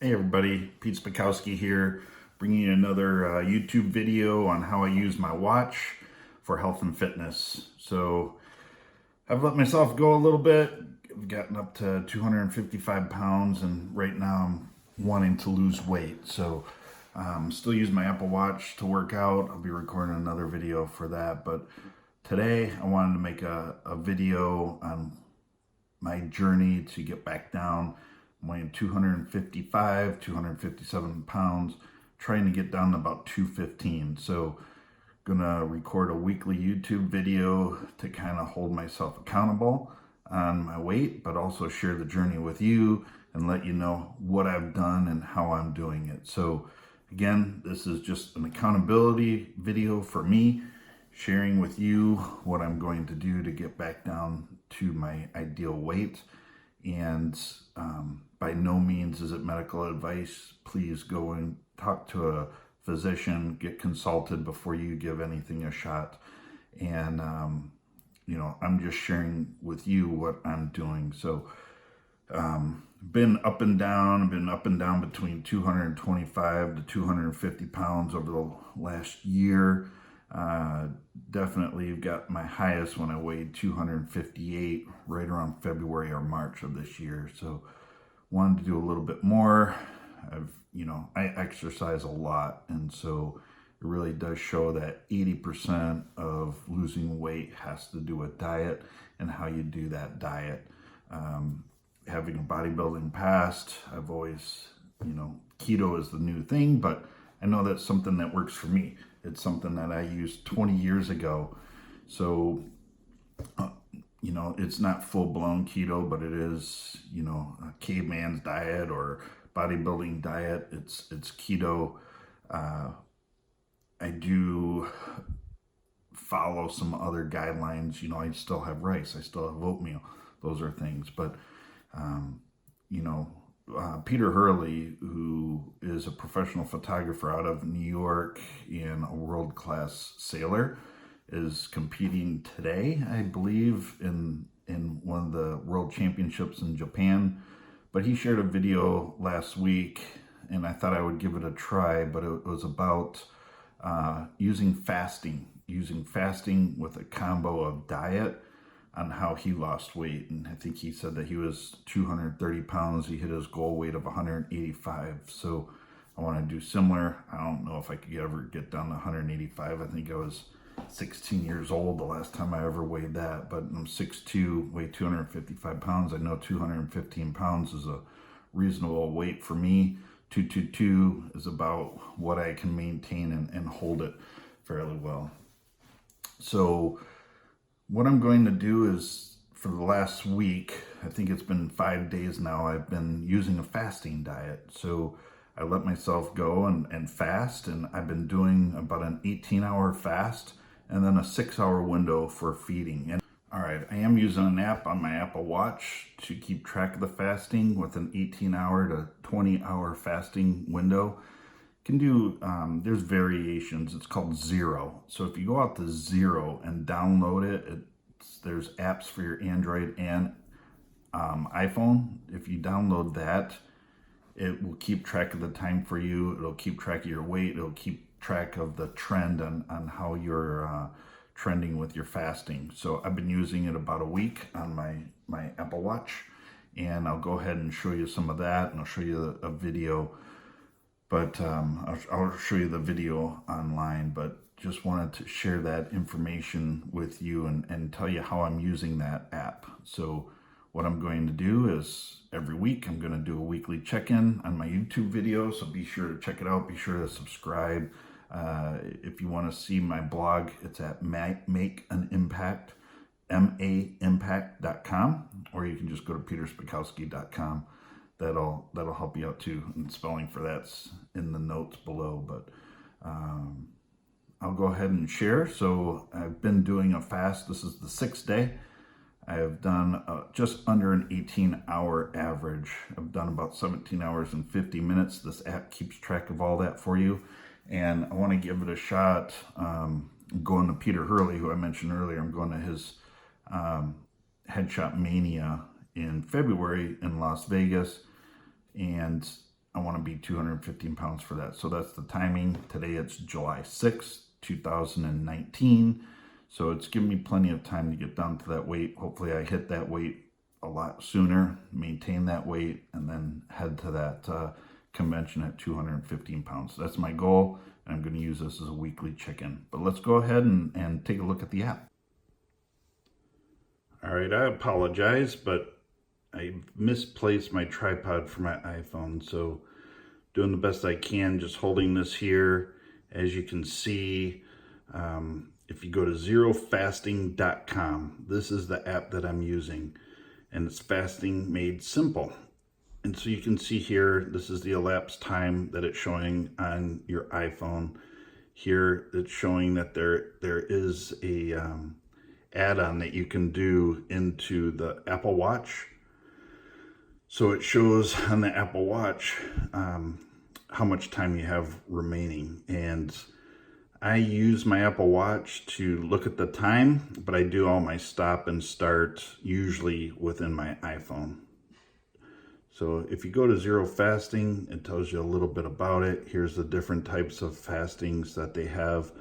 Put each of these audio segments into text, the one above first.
Hey everybody, Pete Szpakowski here, bringing you another YouTube video on how I use my watch for health and fitness. So I've let myself go a little bit. I've gotten up to 255 pounds and right now I'm wanting to lose weight. So still use my Apple Watch to work out. I'll be recording another video for that. But today I wanted to make a video on my journey to get back down. I'm weighing 257 pounds, trying to get down to about 215. So gonna record a weekly YouTube video to kind of hold myself accountable on my weight, but also share the journey with you and let you know what I've done and how I'm doing it. So again, this is just an accountability video for me, sharing with you what I'm going to do to get back down to my ideal weight. And by no means is it medical advice. Please go and talk to a physician, get consulted before you give anything a shot. And, I'm just sharing with you what I'm doing. So, been up and down between 225 to 250 pounds over the last year. Definitely got my highest when I weighed 258 right around February or March of this year. So wanted to do a little bit more. I exercise a lot, and so it really does show that 80% of losing weight has to do with diet and how you do that diet. Having a bodybuilding past, I've always, keto is the new thing, but I know that's something that works for me. It's something that I used 20 years ago. So, it's not full-blown keto, but it is, a caveman's diet or bodybuilding diet. It's keto. I do follow some other guidelines. I still have rice. I still have oatmeal. Those are things. But, Peter Hurley, who is a professional photographer out of New York and a world-class sailor, is competing today, I believe, in one of the world championships in Japan. But he shared a video last week, and I thought I would give it a try, but it was about using fasting with a combo of diet on how he lost weight. And I think he said that he was 230 pounds. He hit his goal weight of 185. So I want to do similar. I don't know if I could ever get down to 185. I think I was 16 years old the last time I ever weighed that, but I'm 6'2", weigh 255 pounds. I know 215 pounds is a reasonable weight for me. 222 is about what I can maintain and hold it fairly well. So what I'm going to do is, for the last week, I think it's been 5 days now, I've been using a fasting diet. So I let myself go and fast, and I've been doing about an 18-hour fast and then a 6-hour window for feeding. And all right, I am using an app on my Apple Watch to keep track of the fasting with an 18-hour to 20-hour fasting window. Can do, there's variations. It's called Zero. So if you go out to Zero and download it, there's apps for your Android and iPhone. If you download that, it will keep track of the time for you. It'll keep track of your weight. It'll keep track of the trend on how you're trending with your fasting. So I've been using it about a week on my Apple Watch, and I'll go ahead and show you some of that, and I'll show you a video. But I'll show you the video online, but just wanted to share that information with you and tell you how I'm using that app. So what I'm going to do is every week I'm going to do a weekly check-in on my YouTube video. So be sure to check it out. Be sure to subscribe. If you want to see my blog, it's at Make an Impact, MAimpact.com, or you can just go to peterspakowski.com. That'll help you out too. And spelling for that's in the notes below. But I'll go ahead and share. So I've been doing a fast. This is the 6th day. I have done just under an 18-hour average. I've done about 17 hours and 50 minutes. This app keeps track of all that for you. And I want to give it a shot. I'm going to Peter Hurley, who I mentioned earlier. I'm going to his Headshot Mania in February in Las Vegas. And I want to be 215 pounds for that. So that's the timing. Today it's July 6th, 2019. So it's given me plenty of time to get down to that weight. Hopefully I hit that weight a lot sooner, maintain that weight, and then head to that convention at 215 pounds. That's my goal, and I'm going to use this as a weekly check-in. But let's go ahead and take a look at the app. All right, I apologize, but I misplaced my tripod for my iPhone, so doing the best I can, just holding this here. As you can see, if you go to zerofasting.com, this is the app that I'm using, and it's fasting made simple. And so you can see here, this is the elapsed time that it's showing on your iPhone. Here it's showing that there is a add-on that you can do into the Apple Watch. So it shows on the Apple Watch how much time you have remaining. And I use my Apple Watch to look at the time, but I do all my stop and start usually within my iPhone. So if you go to Zero Fasting, it tells you a little bit about it. Here's the different types of fastings that they have.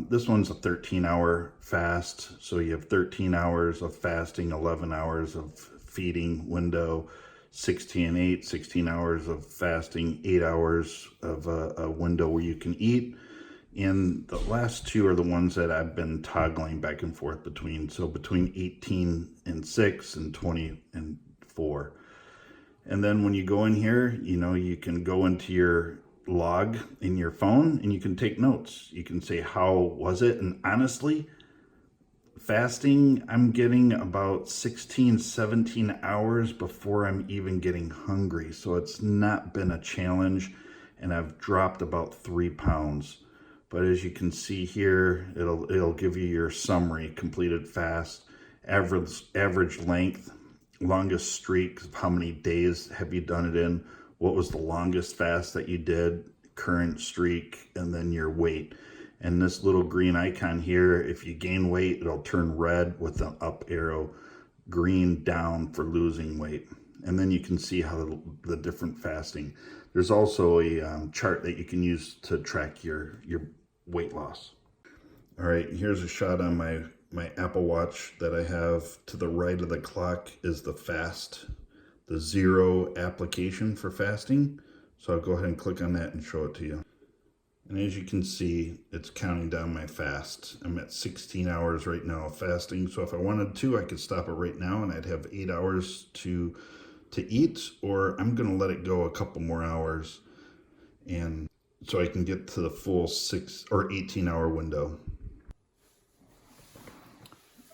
This one's a 13-hour fast. So you have 13 hours of fasting, 11 hours of feeding window, 16 hours of fasting, 8 hours of a window where you can eat. And the last two are the ones that I've been toggling back and forth between. So between 18 and 6 and 20 and 4. And then when you go in here, you can go into your log in your phone and you can take notes. You can say, how was it? And honestly, fasting, I'm getting about 17 hours before I'm even getting hungry. So it's not been a challenge, and I've dropped about 3 pounds. But as you can see here, it'll give you your summary: completed fast, average length, longest streak, how many days have you done it in, what was the longest fast that you did, current streak, and then your weight. And this little green icon here, if you gain weight, it'll turn red with an up arrow, green down for losing weight. And then you can see how the different fasting. There's also a chart that you can use to track your weight loss. All right, here's a shot on my Apple Watch that I have. To the right of the clock is the fast, the Zero application for fasting. So I'll go ahead and click on that and show it to you. And as you can see, it's counting down my fast. I'm at 16 hours right now of fasting. So if I wanted to, I could stop it right now and I'd have 8 hours to eat, or I'm gonna let it go a couple more hours, and so I can get to the full 6 or 18 hour window.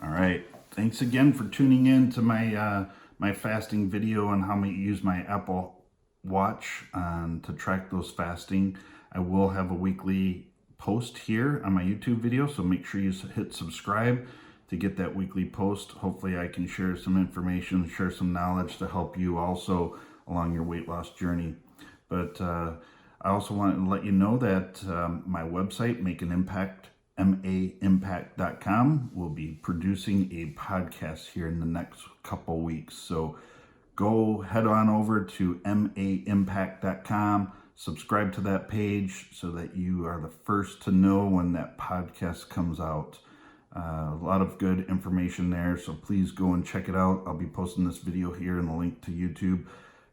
All right, thanks again for tuning in to my my fasting video on how I use my Apple Watch to track those fasting. I will have a weekly post here on my YouTube video, so make sure you hit subscribe to get that weekly post. Hopefully I can share some information, share some knowledge to help you also along your weight loss journey. But I also want to let you know that my website, MAimpact.com, will be producing a podcast here in the next couple weeks. So go head on over to MAimpact.com, subscribe to that page so that you are the first to know when that podcast comes out. A lot of good information there, so please go and check it out. I'll be posting this video here and the link to YouTube.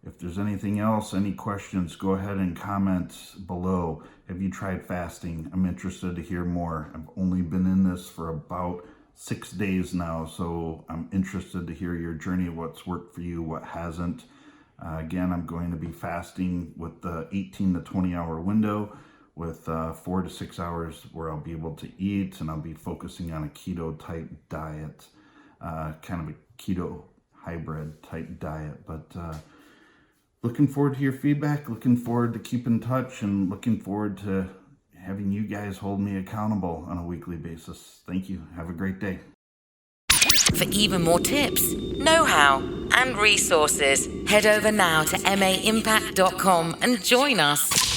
If there's anything else, any questions, go ahead and comment below. Have you tried fasting? I'm interested to hear more. I've only been in this for about 6 days now, so I'm interested to hear your journey, what's worked for you, what hasn't. Again, I'm going to be fasting with the 18 to 20 hour window with 4 to 6 hours where I'll be able to eat, and I'll be focusing on a keto type diet, kind of a keto hybrid type diet. But looking forward to your feedback, looking forward to keep in touch, and looking forward to having you guys hold me accountable on a weekly basis. Thank you. Have a great day. For even more tips, know-how, and resources, head over now to maimpact.com and join us.